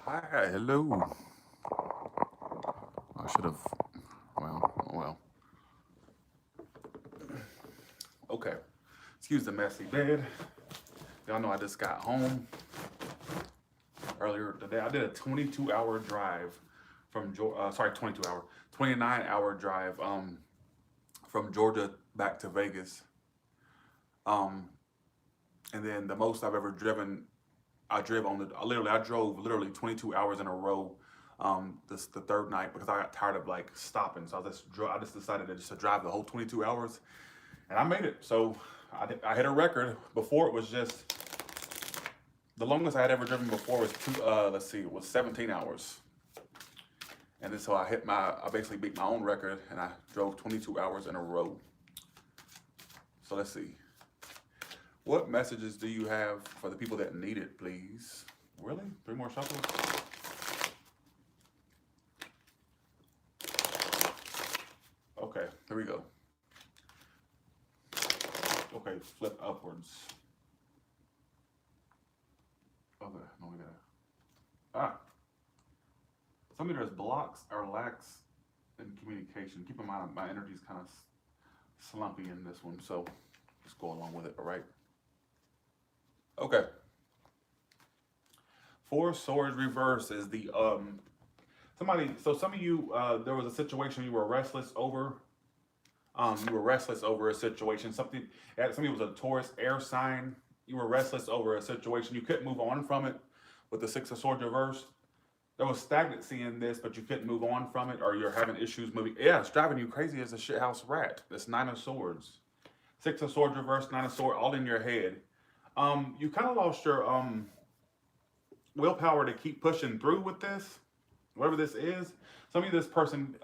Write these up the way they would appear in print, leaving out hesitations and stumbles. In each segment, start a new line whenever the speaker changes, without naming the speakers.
Hi, hello. I should have, well. Okay. Excuse the messy bed. Y'all know I just got home earlier today. I did a 22-hour drive from Georgia. Sorry, 22-hour, 29-hour drive from Georgia back to Vegas. Um, and then the most I've ever driven, I drove literally 22 hours in a row. This the third night because I got tired of like stopping, so I just decided to drive the whole 22 hours, and I made it. So I hit a record. Before it was just the longest I had ever driven before was it was 17 hours, and then so I basically beat my own record, and I drove 22 hours in a row. So let's see. What messages do you have for the people that need it, please? Really? 3 more shuffles? Okay, here we go. Okay, flip upwards. Okay, no, we got it. Ah, some of there's blocks or lacks in communication. Keep in mind, my energy's kind of slumpy in this one, so just go along with it, all right? Okay. 4 swords reverse is the some of you there was a situation you were restless over. You were restless over a situation. Somebody was a Taurus air sign. You were restless over a situation. You couldn't move on from it with the 6 of swords reversed. There was stagnancy in this, but you couldn't move on from it, or you're having issues moving. Yeah, it's driving you crazy as a shithouse rat. That's 9 of swords. 6 of swords reversed, 9 of swords, all in your head. You kind of lost your willpower to keep pushing through with this, whatever this is. Some of you, this person,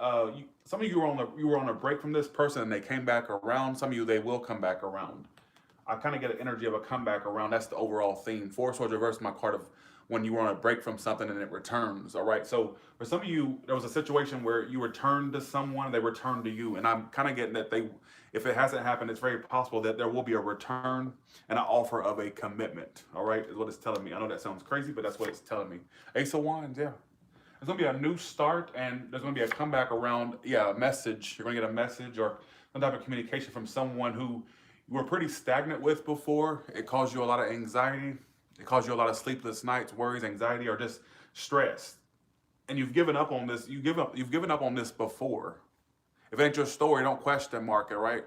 some of you were on a break from this person, and they came back around. Some of you, they will come back around. I kind of get an energy of a comeback around. That's the overall theme. 4 swords reversed, my card of when you were on a break from something and it returns. All right. So for some of you, there was a situation where you returned to someone, they returned to you, and I'm kind of getting that if it hasn't happened, it's very possible that there will be a return and an offer of a commitment. All right, is what it's telling me. I know that sounds crazy, but that's what it's telling me. Ace of Wands, yeah. There's gonna be a new start, and there's gonna be a comeback around, yeah, a message. You're gonna get a message or some type of communication from someone who you were pretty stagnant with before. It caused you a lot of anxiety. It caused you a lot of sleepless nights, worries, anxiety, or just stress. And you've given up on this. You've given up on this before. If it ain't your story, don't question mark it, right?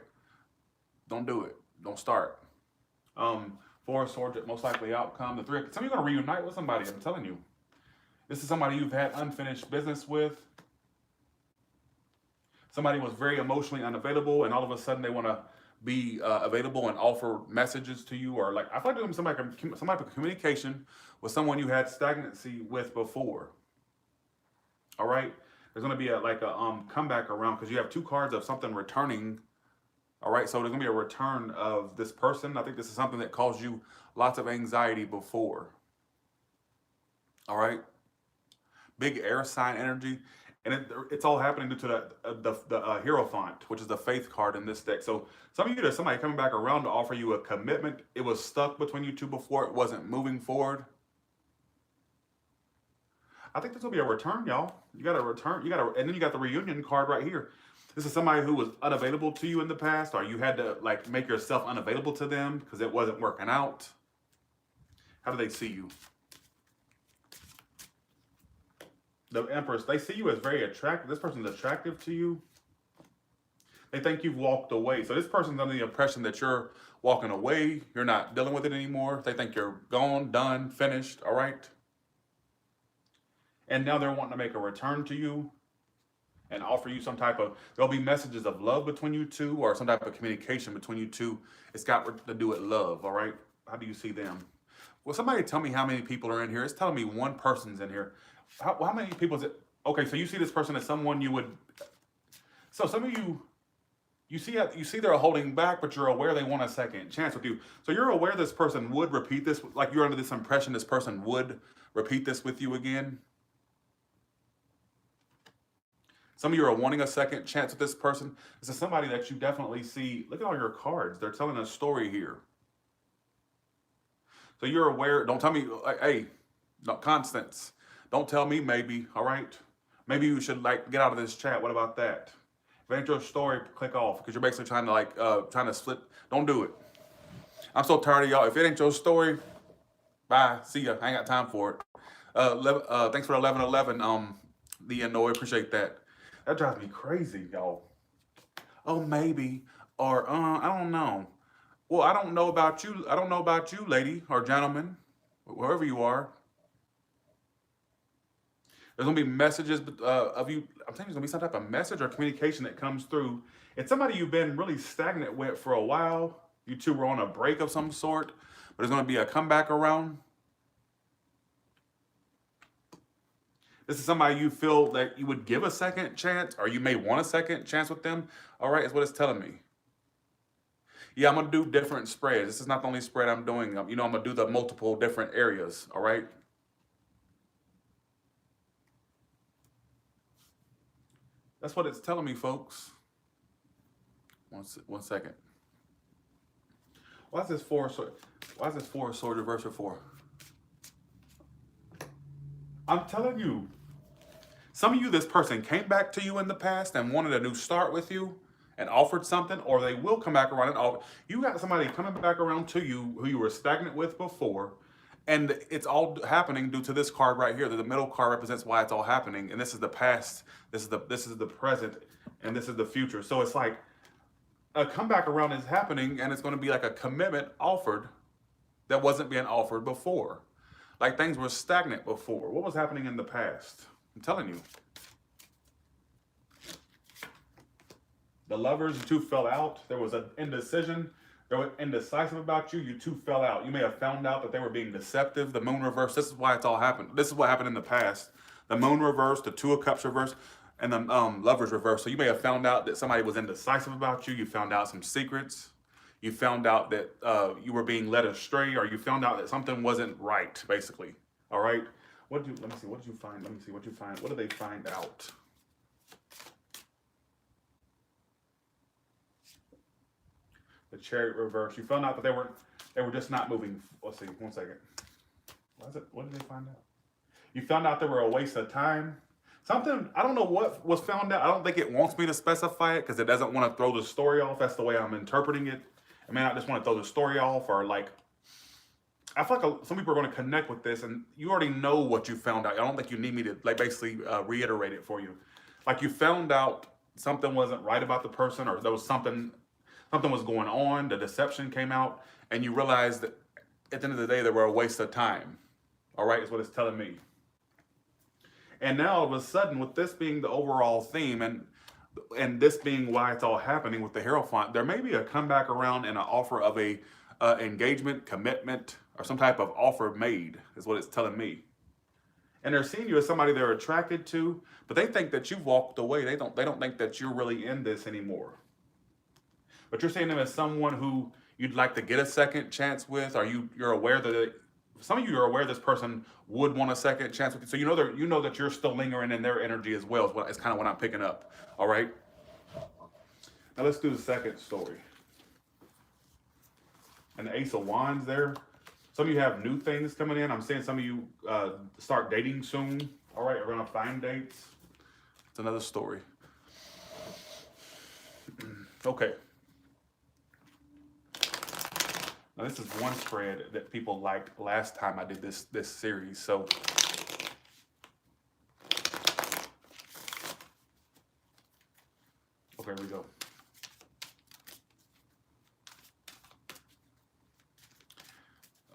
Don't do it. Don't start. 4 of swords, most likely outcome. The 3. Some of you are gonna reunite with somebody. I'm telling you. This is somebody you've had unfinished business with. Somebody was very emotionally unavailable, and all of a sudden they want to be available and offer messages to you, or like I feel like doing some type of communication with someone you had stagnancy with before. All right, there's going to be a comeback around because you have 2 cards of something returning. All right, so there's going to be a return of this person. I think this is something that caused you lots of anxiety before. All right, big air sign energy. And it's all happening due to the Hierophant, which is the faith card in this deck. So some of you, there's somebody coming back around to offer you a commitment. It was stuck between you two before. It wasn't moving forward. I think this will be a return, y'all. You got a return. And then you got the reunion card right here. This is somebody who was unavailable to you in the past, or you had to like make yourself unavailable to them because it wasn't working out. How do they see you? The Empress, they see you as very attractive. This person's attractive to you. They think you've walked away. So this person's under the impression that you're walking away. You're not dealing with it anymore. They think you're gone, done, finished, all right? And now they're wanting to make a return to you and offer you there'll be messages of love between you two or some type of communication between you two. It's got to do with love, all right? How do you see them? Well, somebody tell me how many people are in here. It's telling me one person's in here. How many people is it? Okay, so you see this person as someone you would. So some of you see they're holding back, but you're aware they want a second chance with you. So you're aware this person would repeat this, like you're under this impression this person would repeat this with you again. Some of you are wanting a second chance with this person. This is somebody that you definitely see. Look at all your cards. They're telling a story here. So you're aware. Don't tell me, like, hey, no, Constance. Don't tell me maybe, all right? Maybe you should like get out of this chat. What about that? If it ain't your story, click off because you're basically trying to trying to split. Don't do it. I'm so tired of y'all. If it ain't your story, bye. See ya. I ain't got time for it. Thanks for 1111. The annoy. Appreciate that. That drives me crazy, y'all. Oh, maybe. Or I don't know. Well, I don't know about you. I don't know about you, lady or gentleman, wherever you are. There's gonna be messages of you. I'm telling you, there's gonna be some type of message or communication that comes through. It's somebody you've been really stagnant with for a while. You two were on a break of some sort, but there's gonna be a comeback around. This is somebody you feel that you would give a second chance, or you may want a second chance with them. All right, is what it's telling me. Yeah, I'm gonna do different spreads. This is not the only spread I'm doing. I'm gonna do the multiple different areas. All right. That's what it's telling me, folks. One second. Why is this four of sword reversed for 4? I'm telling you. Some of you, this person came back to you in the past and wanted a new start with you and offered something, or they will come back around and offer. You got somebody coming back around to you who you were stagnant with before, and it's all happening due to this card right here. The middle card represents why it's all happening, and this is the past, this is the present, and this is the future. So it's like a comeback around is happening, and it's going to be like a commitment offered that wasn't being offered before. Like things were stagnant before. What was happening in the past? I'm telling you. The lovers, you two fell out. There was an indecision. They were indecisive about you. You two fell out. You may have found out that they were being deceptive. The moon reverse. This is why it's all happened. This is what happened in the past. The moon reverse, the 2 of cups reverse, and the lovers reverse. So you may have found out that somebody was indecisive about you. You found out some secrets. You found out that you were being led astray, or you found out that something wasn't right, basically. All right. Let me see. What did you find? Let me see what you find. What did they find out? The Chariot reverse. You found out that they were just not moving. Let's see. One second. What did they find out? You found out they were a waste of time. Something, I don't know what was found out. I don't think it wants me to specify it because it doesn't want to throw the story off. That's the way I'm interpreting it. I mean, I just want to throw the story off, or like, I feel like some people are going to connect with this, and you already know what you found out. I don't think you need me to like basically reiterate it for you. Like you found out something wasn't right about the person, or there was something was going on. The deception came out, and you realized that at the end of the day, they were a waste of time. All right, is what it's telling me. And now all of a sudden, with this being the overall theme, and this being why it's all happening with the Hierophant, there may be a comeback around and an offer of a engagement, commitment, or some type of offer made, is what it's telling me. And they're seeing you as somebody they're attracted to, but they think that you've walked away. They don't think that you're really in this anymore. But you're seeing them as someone who you'd like to get a second chance with, or you're aware that some of you are aware this person would want a second chance with you. So you know that you're still lingering in their energy as well. It's kind of what I'm picking up. All right. Now let's do the second story. And the Ace of Wands there. Some of you have new things coming in. I'm seeing some of you start dating soon. All right, we're gonna find dates. It's another story. Okay. Now this is one spread that people liked last time I did this series. So okay, here we go.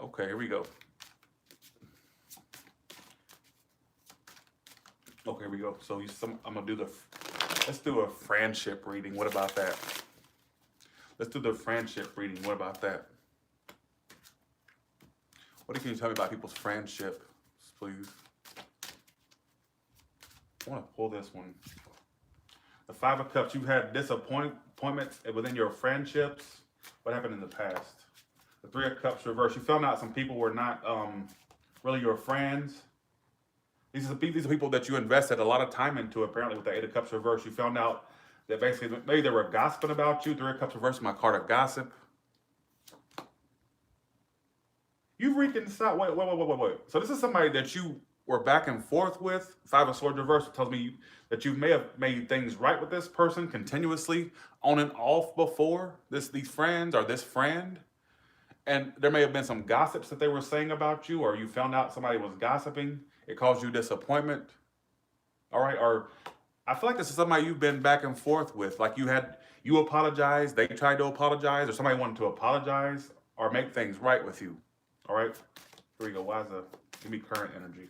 Okay, here we go. Okay, here we go. So I'm gonna do let's do a friendship reading. What about that? Let's do the friendship reading. What about that? What can you tell me about people's friendship, please? I want to pull this one. The 5 of Cups. You've had disappointments within your friendships. What happened in the past? The 3 of Cups reverse. You found out some people were not really your friends. These are people that you invested a lot of time into, apparently, with the 8 of Cups reverse. You found out that basically maybe they were gossiping about you. 3 of Cups reverse, my card of gossip. You've reconciled. Wait. So this is somebody that you were back and forth with. Five of Swords reverse, it tells me that you may have made things right with this person continuously on and off before these friends or this friend. And there may have been some gossips that they were saying about you, or you found out somebody was gossiping. It caused you disappointment. All right. Or I feel like this is somebody you've been back and forth with. Like you apologized, they tried to apologize, or somebody wanted to apologize or make things right with you. All right. Here we go. Give me current energy.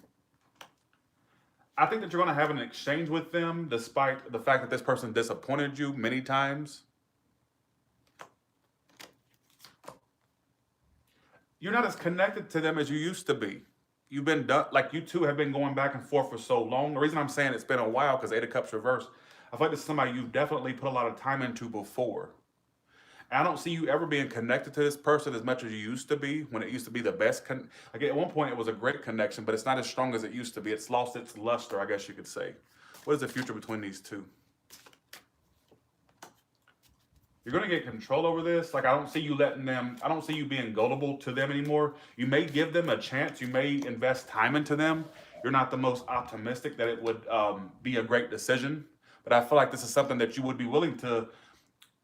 I think that you're going to have an exchange with them despite the fact that this person disappointed you many times. You're not as connected to them as you used to be. You've been done, like you two have been going back and forth for so long. The reason I'm saying it's been a while because Eight of Cups reversed, I feel like this is somebody you've definitely put a lot of time into before. And I don't see you ever being connected to this person as much as you used to be when it used to be the best. Like at one point it was a great connection, but it's not as strong as it used to be. It's lost its luster, I guess you could say. What is the future between these two? You're going to get control over this. Like, I don't see you being gullible to them anymore. You may give them a chance. You may invest time into them. You're not the most optimistic that it would be a great decision. But I feel like this is something that you would be willing to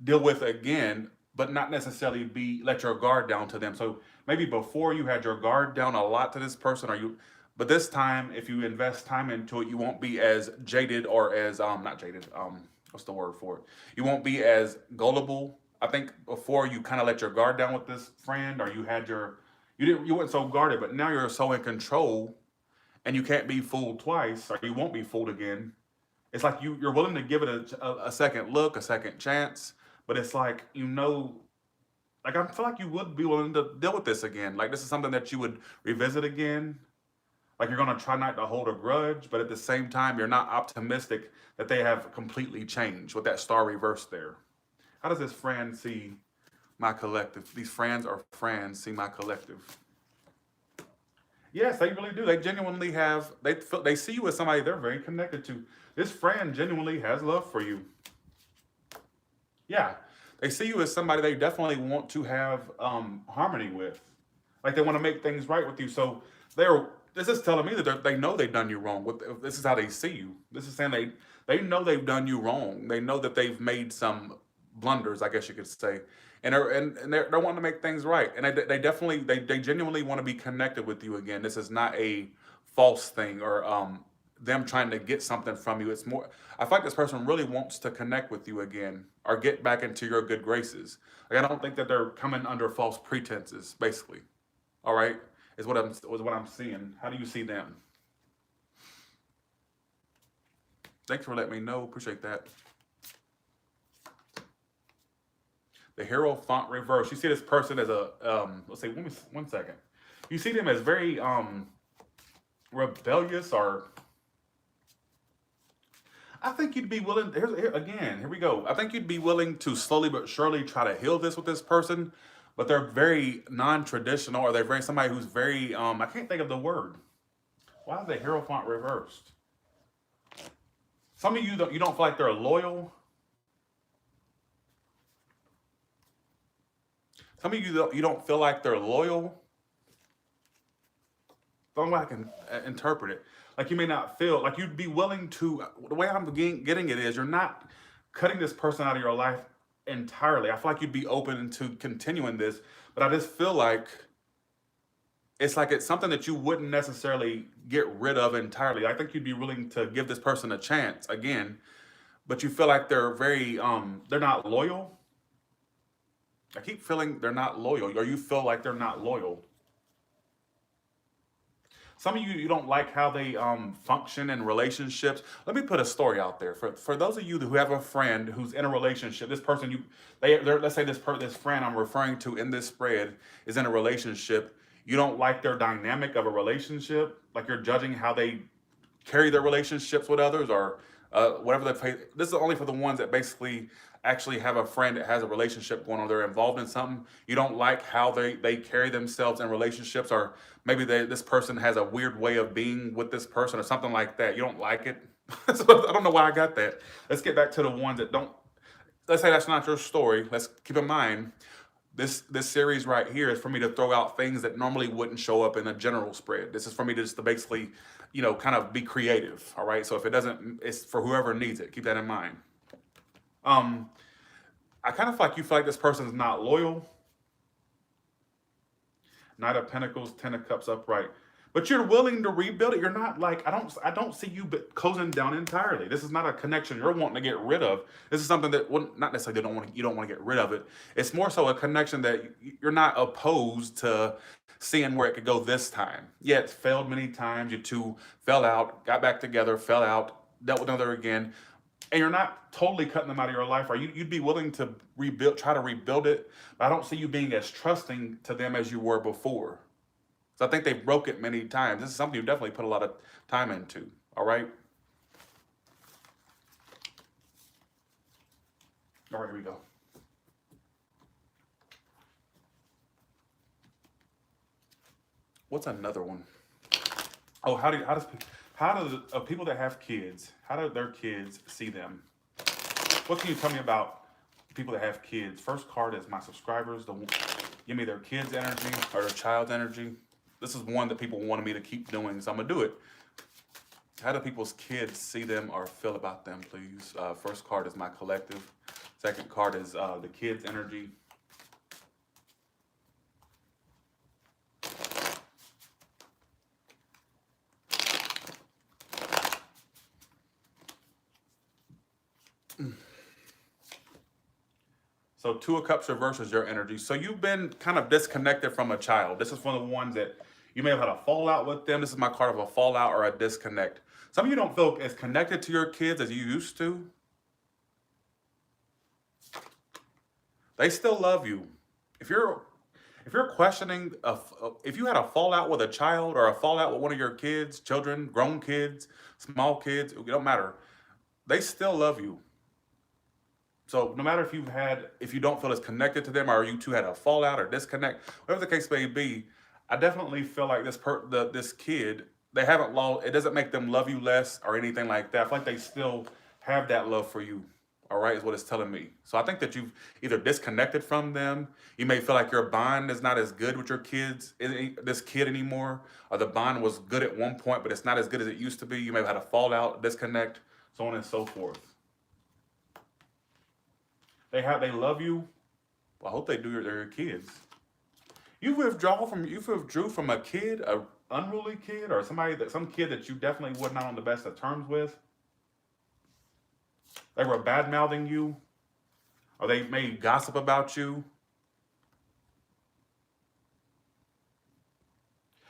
deal with again, but not necessarily let your guard down to them. So maybe before you had your guard down a lot to this person, but this time, if you invest time into it, you won't be as jaded or as, not jaded, what's the word for it? You won't be as gullible. I think before you kind of let your guard down with this friend, or you weren't so guarded, but now you're so in control and you can't be fooled twice, or you won't be fooled again. It's like you're willing to give it a second look, a second chance, but it's like, like I feel like you would be willing to deal with this again. Like this is something that you would revisit again. Like you're going to try not to hold a grudge, but at the same time, you're not optimistic that they have completely changed with that star reverse there. How does this friend see my collective? These friends or friends see my collective. Yes, they really do. They genuinely they see you as somebody they're very connected to. This friend genuinely has love for you. Yeah, they see you as somebody they definitely want to have harmony with. Like they want to make things right with you. So this is telling me that they know they've done you wrong. This is how they see you. This is saying they know they've done you wrong. They know that they've made some blunders, I guess you could say, and they're wanting to make things right. And they genuinely want to be connected with you again. This is not a false thing or them trying to get something from you. It's more, I feel like this person really wants to connect with you again or get back into your good graces. Like I don't think that they're coming under false pretenses, basically. All right. Is what I'm seeing. How do you see them? Thanks for letting me know. Appreciate that. The Hero font reverse. You see this person as a let's say 1 second. You see them as very rebellious, or I think you'd be willing. Here we go. I think you'd be willing to slowly but surely try to heal this with this person. But they're very non-traditional, or they're somebody who's very, I can't think of the word. Why is the Hero font reversed? Some of you don't feel like they're loyal. Some of you don't feel like they're loyal. The only way I can interpret it. Like you may not feel, like you'd be willing to, the way I'm getting it is you're not cutting this person out of your life entirely. I feel like you'd be open to continuing this, but I just feel like it's something that you wouldn't necessarily get rid of entirely. I think you'd be willing to give this person a chance again, but you feel like they're very they're not loyal. I keep feeling they're not loyal, or you feel like they're not loyal. Some of you don't like how they function in relationships. Let me put a story out there for those of you who have a friend who's in a relationship. This person let's say this friend I'm referring to in this spread is in a relationship. You don't like their dynamic of a relationship. Like you're judging how they carry their relationships with others, or whatever they pay. This is only for the ones that basically actually have a friend that has a relationship going on. They're involved in something. You don't like how they carry themselves in relationships, or maybe this person has a weird way of being with this person or something like that. You don't like it. So I don't know why I got that. Let's get back to the ones that don't. Let's say that's not your story. Let's keep in mind this series right here is for me to throw out things that normally wouldn't show up in a general spread. This is for me to just to basically you know, kind of be creative. All right. So if it doesn't, it's for whoever needs it. Keep that in mind. Um, I kind of feel like you feel like this person is not loyal. Knight of Pentacles, Ten of Cups upright. But you're willing to rebuild it. You're not like I don't see you closing down entirely. This is not a connection you're wanting to get rid of. This is something that, well, not necessarily you don't want to get rid of it. It's more so a connection that you're not opposed to seeing where it could go this time. Yeah, it's failed many times. You two fell out, got back together, fell out, dealt with another again, and you're not totally cutting them out of your life, or you'd be willing to try to rebuild it. But I don't see you being as trusting to them as you were before. So I think they broke it many times. This is something you definitely put a lot of time into. All right. All right, here we go. What's another one? Oh, how do people that have kids, how do their kids see them? What can you tell me about people that have kids? First card is my subscribers. Give me their kids' energy or their child's energy. This is one that people wanted me to keep doing, so I'm gonna do it. How do people's kids see them or feel about them, please? First card is my collective. Second card is the kids' energy. So Two of Cups reverses your energy. So you've been kind of disconnected from a child. This is one of the ones that you may have had a fallout with them. This is my card of a fallout or a disconnect. Some of you don't feel as connected to your kids as you used to. They still love you. If you're questioning, if you had a fallout with a child or a fallout with one of your kids, children, grown kids, small kids, it don't matter. They still love you. So no matter if you don't feel as connected to them, or you two had a fallout or disconnect, whatever the case may be, I definitely feel like this kid, they haven't lost. It doesn't make them love you less or anything like that. I feel like they still have that love for you. All right, is what it's telling me. So I think that you've either disconnected from them. You may feel like your bond is not as good with your kids, this kid anymore, or the bond was good at one point, but it's not as good as it used to be. You may have had a fallout, disconnect, so on and so forth. They love you. Well, I hope they do. They're your kids. You withdrew from a kid, a unruly kid, or some kid that you definitely was not on the best of terms with. They were bad mouthing you, or they made gossip about you.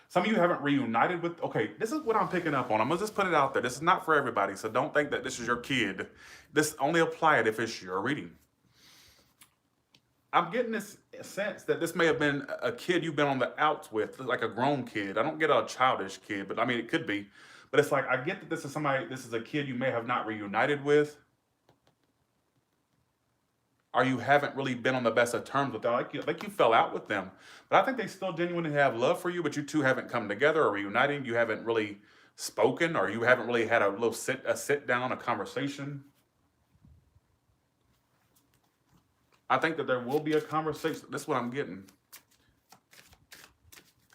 Some of you haven't reunited with. Okay, this is what I'm picking up on. I'm gonna just put it out there. This is not for everybody, so don't think that this is your kid. This only apply it if it's your reading. I'm getting this sense that this may have been a kid you've been on the outs with, like a grown kid. I don't get a childish kid, but I mean, it could be. But it's like, I get that this is a kid you may have not reunited with, or you haven't really been on the best of terms with them. Like you fell out with them. But I think they still genuinely have love for you, but you two haven't come together or reuniting. You haven't really spoken, or you haven't really had a sit down, a conversation. I think that there will be a conversation. That's what I'm getting.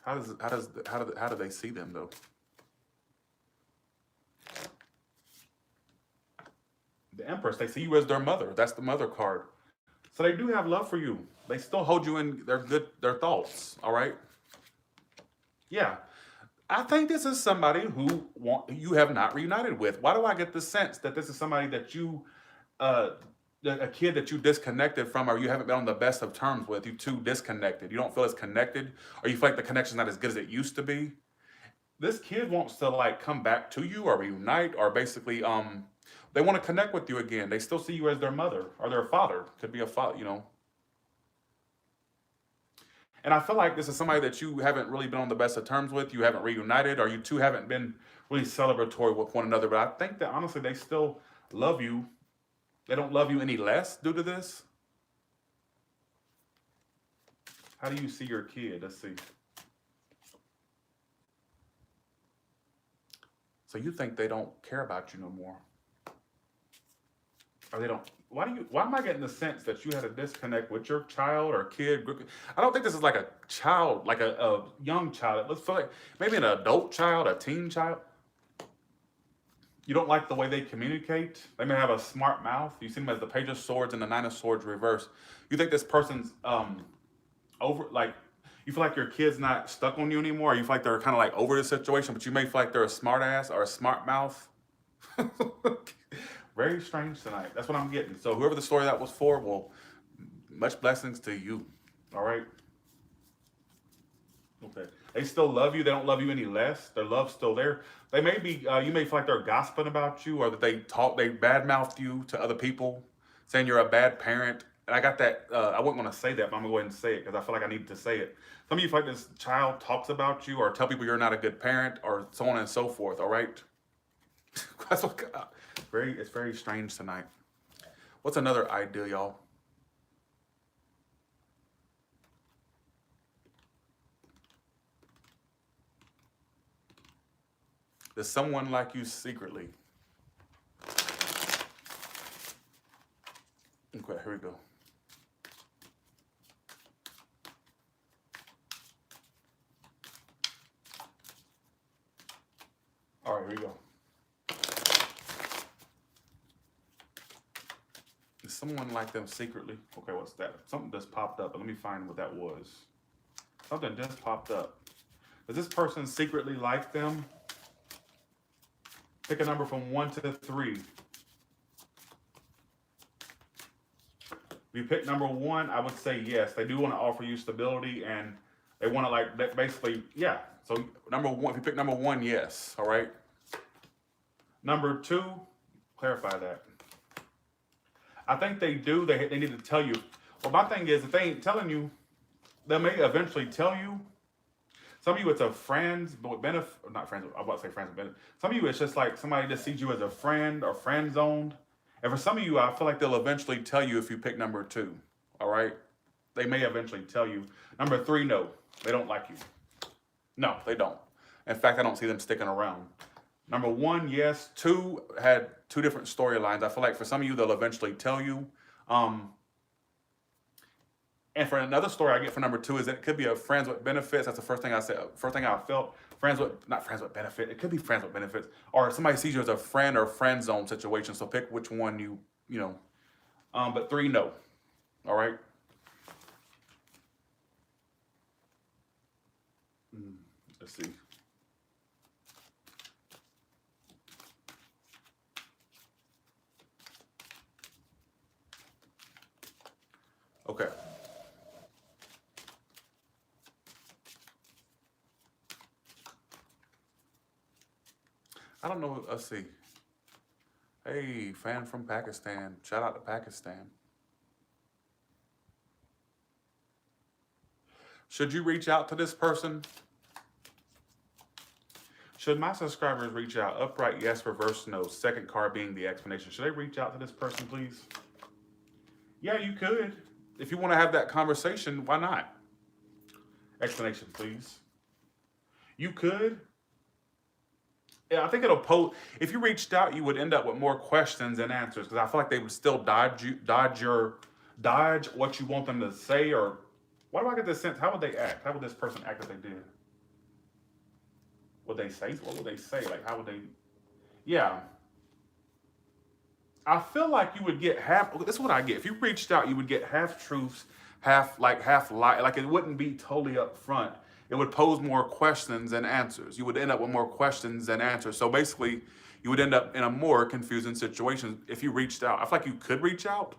How do they see them though? The Empress, they see you as their mother. That's the mother card. So they do have love for you. They still hold you in their thoughts. All right. Yeah. I think this is somebody who you have not reunited with. Why do I get the sense that this is somebody that a kid that you disconnected from, or you haven't been on the best of terms with? You two disconnected. You don't feel as connected, or you feel like the connection's not as good as it used to be. This kid wants to like come back to you or reunite, or basically they want to connect with you again. They still see you as their mother or their father. Could be a father, you know. And I feel like this is somebody that you haven't really been on the best of terms with. You haven't reunited, or you two haven't been really celebratory with one another. But I think that honestly, they still love you. They don't love you any less due to this. How do you see your kid? Let's see. So you think they don't care about you no more. Or they don't. Why am I getting the sense that you had a disconnect with your child or kid? I don't think this is like a child, like a young child. Let's feel like maybe an adult child, a teen child. You don't like the way they communicate. They may have a smart mouth. You see them as the Page of Swords and the Nine of Swords reverse. You think this person's over, like, you feel like your kid's not stuck on you anymore, or you feel like they're kind of like over the situation, but you may feel like they're a smart ass or a smart mouth. Very strange tonight. That's what I'm getting. So whoever the story that was for, well, much blessings to you. All right. Okay. They still love you. They don't love you any less. Their love's still there. They may be, you may feel like they're gossiping about you, or that they badmouthed you to other people, saying you're a bad parent. And I got that, I wouldn't want to say that, but I'm going to go ahead and say it because I feel like I need to say it. Some of you feel like this child talks about you or tell people you're not a good parent or so on and so forth, all right? That's what, it's very strange tonight. What's another idea, y'all? Does someone like you secretly? Okay, here we go. All right, here we go. Does someone like them secretly? Okay, what's that? Something just popped up, but let me find what that was. Something just popped up. Does this person secretly like them? Pick a number from 1 to 3. If you pick number 1, I would say yes. They do want to offer you stability, and they want to, like, basically, yeah. So number 1, if you pick number 1, yes. All right. Number 2, clarify that. I think they do. They need to tell you. Well, my thing is, if they ain't telling you, they may eventually tell you. Some of you, it's a friends, but with benefit, not friends, I'm about to say friends with benefit. Some of you, it's just like somebody just sees you as a friend or friend zoned. And for some of you, I feel like they'll eventually tell you if you pick number 2. All right? They may eventually tell you. Number 3, no. They don't like you. No, they don't. In fact, I don't see them sticking around. Number 1, yes. 2 had 2 different storylines. I feel like for some of you, they'll eventually tell you. And for another story I get for number 2 is that it could be a friends with benefits. That's the first thing I said. First thing I felt. Not friends with benefit. It could be friends with benefits. Or somebody sees you as a friend or friend zone situation. So pick which one you know. But 3, no. All right. Let's see. Okay. I don't know. Let's see. Hey, fan from Pakistan. Shout out to Pakistan. Should you reach out to this person? Should my subscribers reach out? Upright, yes. Reverse, no. Second card being the explanation. Should they reach out to this person, please? Yeah, you could. If you want to have that conversation, why not? Explanation, please. You could. Yeah, I think it'll pose. If you reached out, you would end up with more questions than answers, because I feel like they would still dodge what you want them to say. Or why do I get this sense? How would they act? How would this person act if they did? Would they say? What would they say? Like, how would they? Yeah. I feel like you would get half. This is what I get. If you reached out, you would get half truths, half lie. Like, it wouldn't be totally upfront. It would pose more questions than answers. You would end up with more questions than answers. So basically, you would end up in a more confusing situation if you reached out. I feel like you could reach out.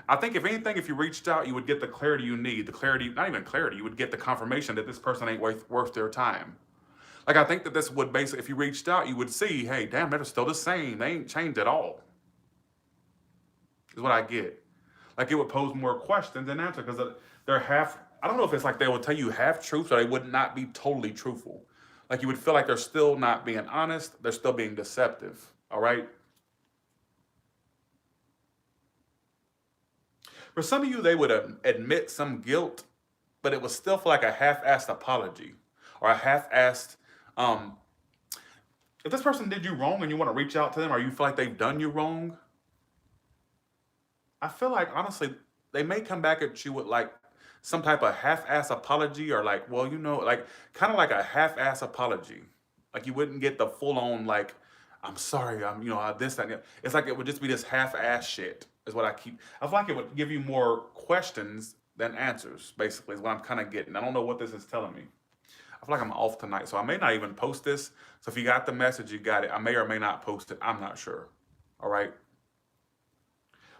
I think if anything, if you reached out, you would get the clarity you need. The clarity, not even clarity, you would get the confirmation that this person ain't worth their time. Like, I think that this would basically, if you reached out, you would see, hey, damn, they're still the same. They ain't changed at all. Is what I get. Like, it would pose more questions than answers, because they're half. I don't know if it's like they would tell you half truths, or they would not be totally truthful. Like, you would feel like they're still not being honest. They're still being deceptive. All right. For some of you, they would admit some guilt, but it was still feel like a half-assed apology, or a half-assed. If this person did you wrong and you want to reach out to them, or you feel like they've done you wrong, I feel like, honestly, they may come back at you with like some type of half-ass apology, or like, well, like kind of like a half-ass apology. Like, you wouldn't get the full-on, like, I'm sorry, I'm, you know, this, that, and the other. It's like it would just be this half-ass shit, is what I keep. I feel like it would give you more questions than answers, basically, is what I'm kind of getting. I don't know what this is telling me. I feel like I'm off tonight, so I may not even post this. So if you got the message, you got it. I may or may not post it. I'm not sure. All right.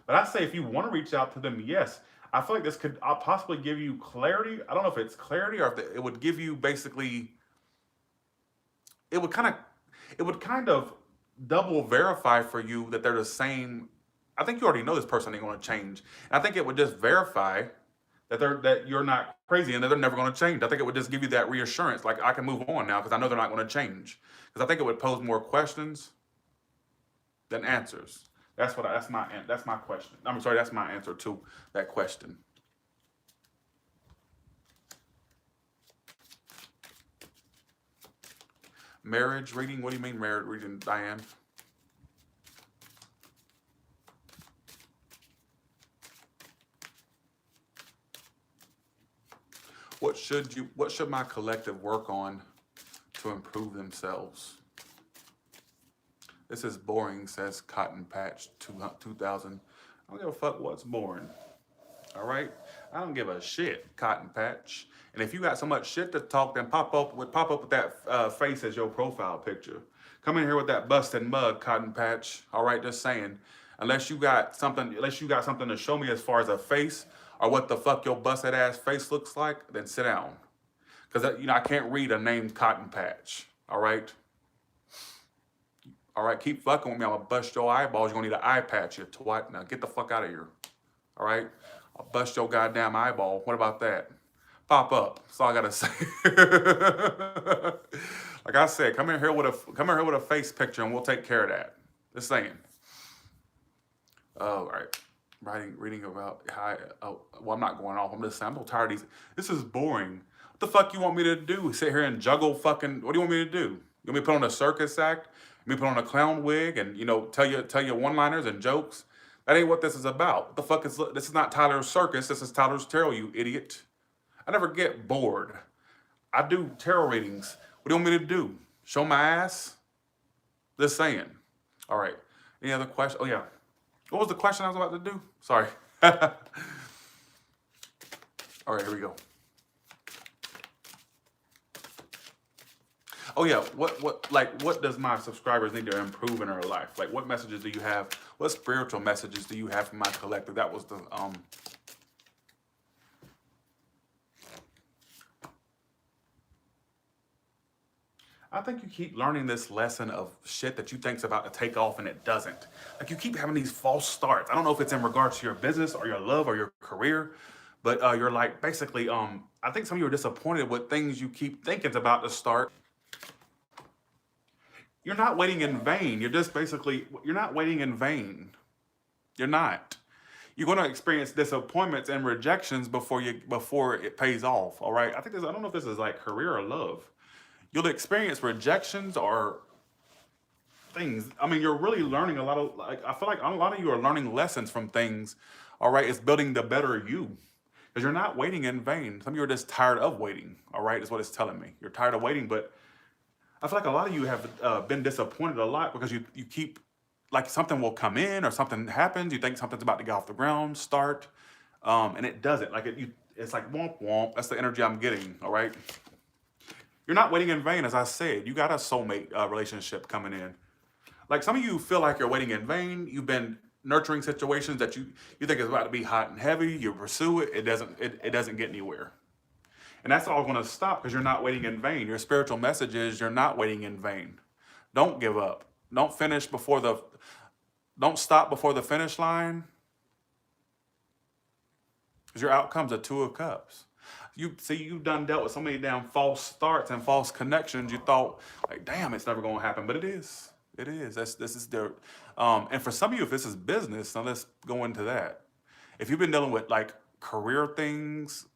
But I say if you want to reach out to them, yes. I feel like this could possibly give you clarity. I don't know if it's clarity or if it would give you basically, it would kind of, it would kind of double verify for you that they're the same. I think you already know this person ain't going to change. And I think it would just verify that you're not crazy and that they're never going to change. I think it would just give you that reassurance, like I can move on now because I know they're not going to change. Because I think it would pose more questions than answers. That's my question. I'm sorry, that's my answer to that question. Marriage reading? What do you mean marriage reading, Diane? What should my collective work on to improve themselves? This is boring, says Cotton Patch 2000. I don't give a fuck what's boring. All right? I don't give a shit, Cotton Patch. And if you got so much shit to talk, then pop up with that face as your profile picture. Come in here with that busted mug, Cotton Patch. All right, just saying. Unless you got something to show me as far as a face or what the fuck your busted ass face looks like, then sit down. Because I can't read a name Cotton Patch. All right? All right, keep fucking with me. I'm gonna bust your eyeballs. You're gonna need an eye patch, you twat. Now get the fuck out of here. All right? I'll bust your goddamn eyeball. What about that? Pop up. That's all I gotta say. Like I said, come in here with a face picture and we'll take care of that. Just saying. All right. Reading about how. Oh, well, I'm not going off. I'm just saying. I'm so tired of these. This is boring. What the fuck you want me to do? Sit here and juggle fucking. What do you want me to do? You want me to put on a circus act? You want me to put on a clown wig and tell you one-liners and jokes? That ain't what this is about. What the fuck is this? Is not Tyler's circus. This is Tyler's tarot, you idiot. I never get bored. I do tarot readings. What do you want me to do? Show my ass? Just saying. All right. Any other questions? Oh yeah. What was the question I was about to do? Sorry. All right, here we go. Oh yeah, what does my subscribers need to improve in their life? Like what messages do you have? What spiritual messages do you have for my collective? That was the I think you keep learning this lesson of shit that you think's about to take off and it doesn't. Like you keep having these false starts. I don't know if it's in regards to your business or your love or your career, but you're like basically I think some of you are disappointed with things you keep thinking's about to start. You're not waiting in vain. You're not waiting in vain. You're not. You're going to experience disappointments and rejections before it pays off. All right. I don't know if this is like career or love. You'll experience rejections or things. I mean, you're really learning a lot of, like, I feel like a lot of you are learning lessons from things. All right. It's building the better you because you're not waiting in vain. Some of you are just tired of waiting. All right. Is what it's telling me. You're tired of waiting, but I feel like a lot of you have been disappointed a lot because you keep, like something will come in or something happens. You think something's about to get off the ground, start, and it doesn't. It's like womp womp. That's the energy I'm getting, all right? You're not waiting in vain, as I said. You got a soulmate relationship coming in. Like some of you feel like you're waiting in vain. You've been nurturing situations that you think is about to be hot and heavy. You pursue it. It doesn't get anywhere. And that's all going to stop because you're not waiting in vain. Your spiritual message is you're not waiting in vain. Don't give up. Don't stop before the finish line. Because your outcome's a Two of Cups. You've done dealt with so many damn false starts and false connections. You thought, like, damn, it's never going to happen. But it is. It is. This is their, and for some of you, if this is business, now let's go into that. If you've been dealing with like career things,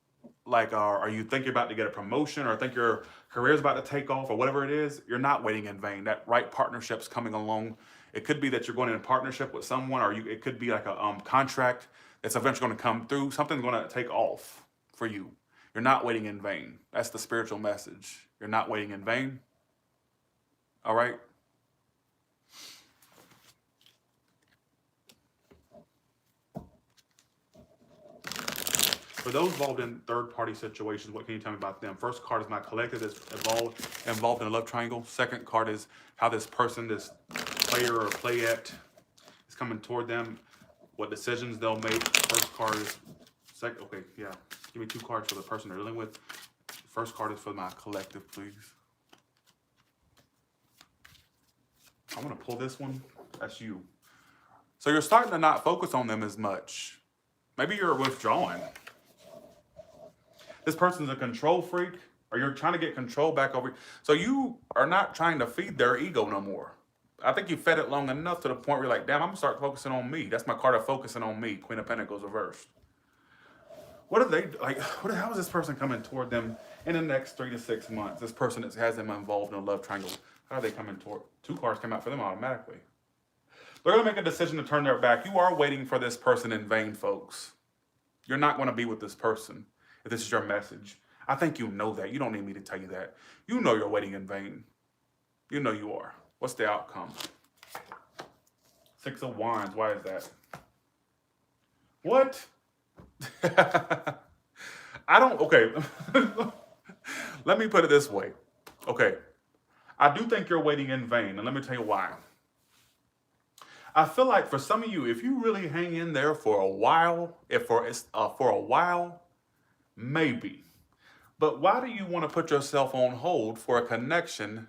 like are you thinking about to get a promotion or think your career is about to take off or whatever it is, you're not waiting in vain. That right partnership's coming along. It could be that you're going in partnership with someone, or it could be like a contract that's eventually going to come through. Something's going to take off for you. You're not waiting in vain. That's the spiritual message. You're not waiting in vain. All right. For those involved in third-party situations, what can you tell me about them? First card is my collective that's involved in a love triangle. Second card is how this person, this player or playette, is coming toward them, what decisions they'll make. First card is okay, yeah. Give me 2 cards for the person they're dealing with. First card is for my collective, please. I'm gonna pull this one. That's you. So you're starting to not focus on them as much. Maybe you're withdrawing. This person's a control freak, or you're trying to get control back over. So you are not trying to feed their ego no more. I think you fed it long enough to the point where you're like, damn, I'm gonna start focusing on me. That's my card of focusing on me. Queen of Pentacles reversed. What are they like? How is this person coming toward them in the next 3 to 6 months? This person that has them involved in a love triangle. How are they coming toward? 2 cards came out for them automatically. They're gonna make a decision to turn their back. You are waiting for this person in vain, folks. You're not gonna be with this person if this is your message. I think you know that. You don't need me to tell you that. You know you're waiting in vain. You know you are. What's the outcome? 6 of Wands. Why is that? What? I don't, okay. Let me put it this way. Okay. I do think you're waiting in vain, and let me tell you why. I feel like for some of you, if you really hang in there for a while, maybe. But why do you want to put yourself on hold for a connection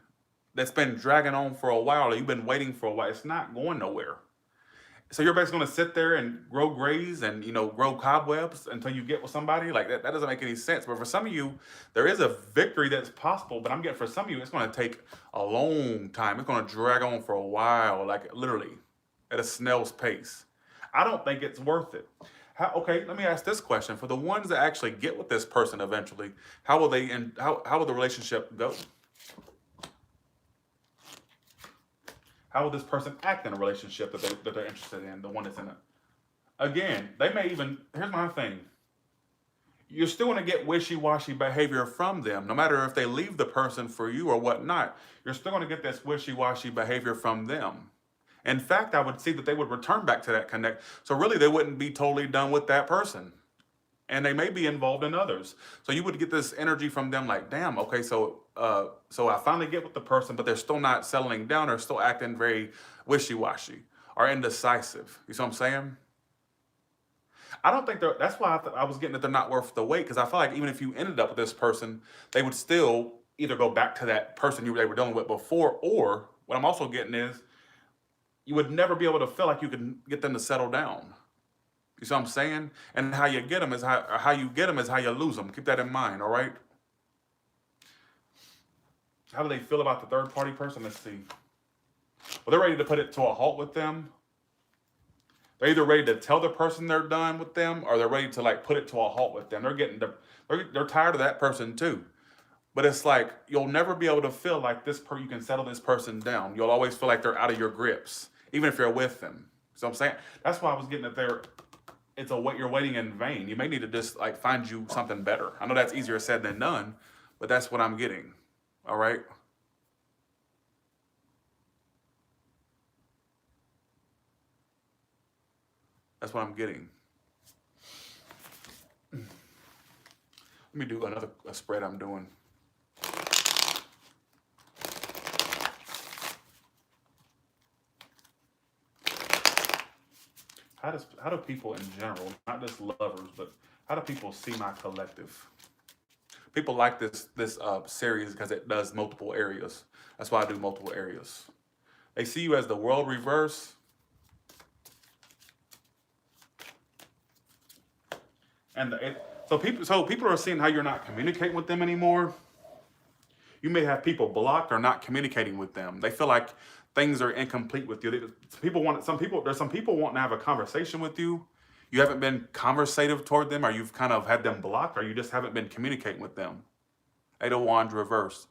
that's been dragging on for a while, or you've been waiting for a while? It's not going nowhere. So you're basically going to sit there and grow grays and, grow cobwebs until you get with somebody? Like, that doesn't make any sense. But for some of you, there is a victory that's possible. But I'm getting, for some of you, it's going to take a long time. It's going to drag on for a while, like literally at a snail's pace. I don't think it's worth it. Okay, let me ask this question. For the ones that actually get with this person eventually, how will the relationship go? How will this person act in a relationship that they're interested in, the one that's in it? Again, they may even, here's my thing. You're still going to get wishy-washy behavior from them, no matter if they leave the person for you or whatnot. You're still going to get this wishy-washy behavior from them. In fact, I would see that they would return back to that connect. So really, they wouldn't be totally done with that person. And they may be involved in others. So you would get this energy from them like, damn, okay, so I finally get with the person, but they're still not settling down. They're still acting very wishy-washy or indecisive. You see what I'm saying? I don't think that's why I was getting that they're not worth the wait, because I feel like even if you ended up with this person, they would still either go back to that person they were dealing with before, or what I'm also getting is you would never be able to feel like you can get them to settle down. You see what I'm saying? And how you get them is how you lose them. Keep that in mind, all right? How do they feel about the third party person? Let's see. Well, they're ready to put it to a halt with them. They're either ready to tell the person they're done with them, or they're ready to like put it to a halt with them. They're tired of that person too. But it's like you'll never be able to feel like you can settle this person down. You'll always feel like they're out of your grips, even if you're with them. So I'm saying that's why I was getting that you're waiting in vain. You may need to just like find you something better. I know that's easier said than done, but that's what I'm getting. All right. That's what I'm getting. Let me do a spread I'm doing. How do people in general, not just lovers, but how do people see my collective? People like this series because it does multiple areas. That's why I do multiple areas. They see you as the world reverse. And so people are seeing how you're not communicating with them anymore. You may have people blocked or not communicating with them. They feel like things are incomplete with you. There's some people wanting to have a conversation with you. You haven't been conversative toward them, or you've kind of had them blocked, or you just haven't been communicating with them. 8 of Wands reverse.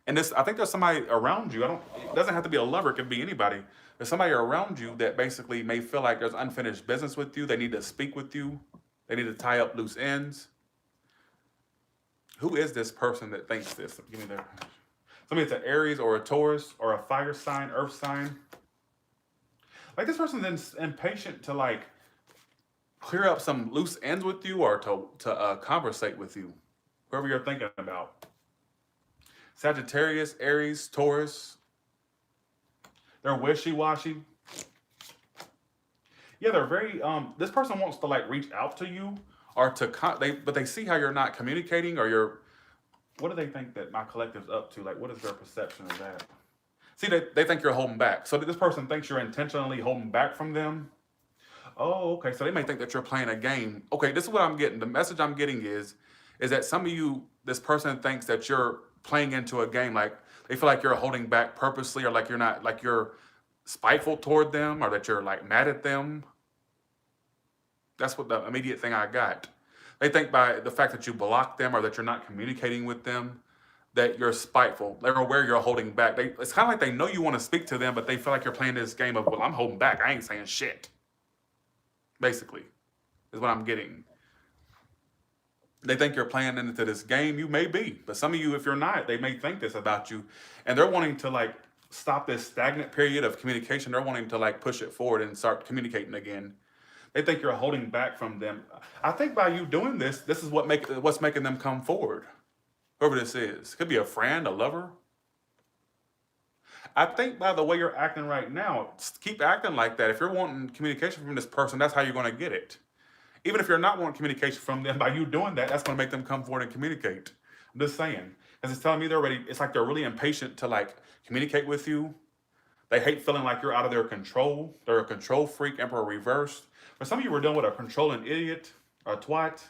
And I think there's somebody around you. It doesn't have to be a lover. It could be anybody. There's somebody around you that basically may feel like there's unfinished business with you. They need to speak with you. They need to tie up loose ends. Who is this person that thinks this? Give me their. Somebody it's an Aries or a Taurus or a fire sign, earth sign. Like this person's impatient to like clear up some loose ends with you or to conversate with you, whoever you're thinking about. Sagittarius, Aries, Taurus, they're wishy-washy. Yeah, they're very this person wants to like reach out to you or but they see how you're not communicating, or you're, what do they think that my collective's up to? Like, what is their perception of that? See, they think you're holding back. So this person thinks you're intentionally holding back from them. Oh, okay. So they may think that you're playing a game. Okay, this is what I'm getting. The message I'm getting is that some of you, this person thinks that you're playing into a game. Like they feel like you're holding back purposely, or like you're not, like you're spiteful toward them, or that you're like mad at them. That's what the immediate thing I got. They think by the fact that you block them or that you're not communicating with them, that you're spiteful. They're aware you're holding back. It's kind of like they know you want to speak to them, but they feel like you're playing this game of, well, I'm holding back. I ain't saying shit. Basically, is what I'm getting. They think you're playing into this game. You may be, but some of you, if you're not, they may think this about you, and they're wanting to like stop this stagnant period of communication. They're wanting to like push it forward and start communicating again. They think you're holding back from them. I think by you doing this, this is what's making them come forward. Whoever this is, could be a friend, a lover. I think by the way you're acting right now, keep acting like that. If you're wanting communication from this person, that's how you're going to get it. Even if you're not wanting communication from them, by you doing that, that's going to make them come forward and communicate. I'm just saying, because it's telling me they're ready. It's like they're really impatient to like communicate with you. They hate feeling like you're out of their control. They're a control freak, Emperor reversed. For some of you, we're dealing with a controlling idiot, a twat,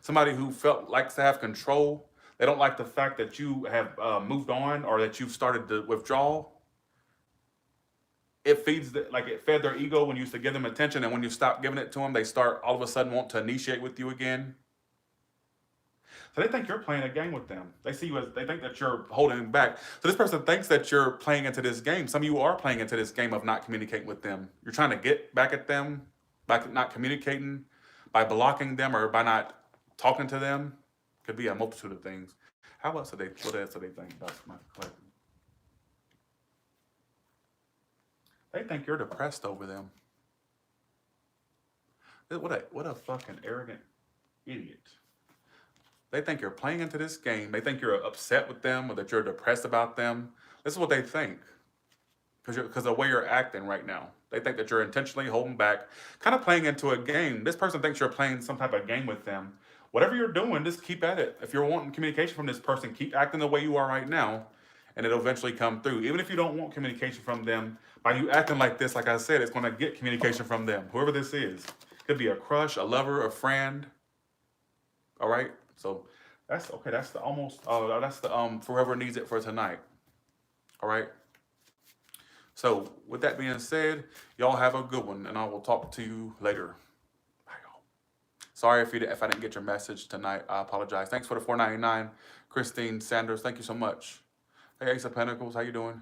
somebody who likes to have control. They don't like the fact that you have moved on, or that you've started to withdraw. It it fed their ego when you used to give them attention, and when you stop giving it to them, they start all of a sudden want to initiate with you again. So they think you're playing a game with them. They see you as, they think that you're holding back. So this person thinks that you're playing into this game. Some of you are playing into this game of not communicating with them. You're trying to get back at them by not communicating, by blocking them, or by not talking to them. Could be a multitude of things. What else do they think about my collective? They think you're depressed over them. What a fucking arrogant idiot. They think you're playing into this game. They think you're upset with them, or that you're depressed about them. This is what they think, because of the way you're acting right now. They think that you're intentionally holding back, kind of playing into a game. This person thinks you're playing some type of game with them. Whatever you're doing, just keep at it. If you're wanting communication from this person, keep acting the way you are right now, and it'll eventually come through. Even if you don't want communication from them, by you acting like this, like I said, it's going to get communication from them. Whoever this is. Could be a crush, a lover, a friend. All right? So that's okay. That's the for whoever needs it for tonight. All right? So with that being said, y'all have a good one, and I will talk to you later. Sorry if I didn't get your message tonight. I apologize. Thanks for the $4.99, Christine Sanders. Thank you so much. Hey, Ace of Pentacles, how you doing?